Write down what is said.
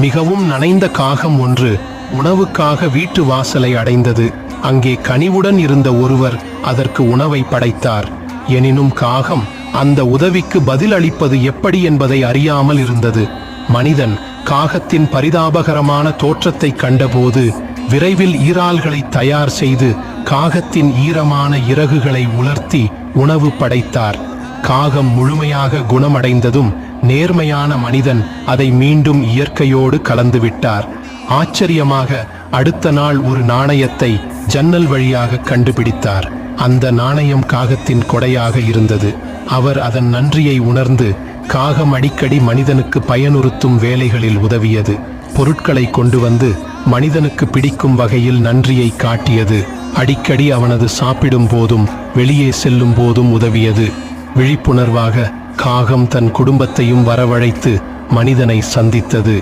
மிகவும் நனைந்த காகம் ஒன்று உணவுக்காக வீட்டு வாசலை அடைந்தது. அங்கே கனிவுடன் இருந்த ஒருவர் அதற்கு உணவை படைத்தார். எனினும் காகம் அந்த உதவிக்கு பதில் அளிப்பது எப்படி என்பதை அறியாமல் இருந்தது. மனிதன் காகத்தின் பரிதாபகரமான தோற்றத்தை கண்டபோது விரைவில் ஈரால்களை தயார் செய்து காகத்தின் ஈரமான இறகுகளை உலர்த்தி உணவு படைத்தார். காகம் முழுமையாக குணமடைந்ததும் நேர்மையான மனிதன் அதை மீண்டும் இயற்கையோடு கலந்துவிட்டார். ஆச்சரியமாக அடுத்த நாள் ஒரு நாணயத்தை ஜன்னல் வழியாக கண்டுபிடித்தார். அந்த நாணயம் காகத்தின் கொடையாக இருந்தது. அவர் அதன் நன்றியை உணர்ந்து காகம் அடிக்கடி மனிதனுக்கு பயனுறுத்தும் வேலைகளில் உதவியது. பொருட்களை கொண்டு வந்து மனிதனுக்கு பிடிக்கும் வகையில் நன்றியை காட்டியது. அடிக்கடி அவனது சாப்பிடும் போதும் வெளியே செல்லும் போதும் உதவியது. விழிப்புணர்வாக காகம் தன் குடும்பத்தையும் வரவழைத்து மனிதனை சந்தித்தது.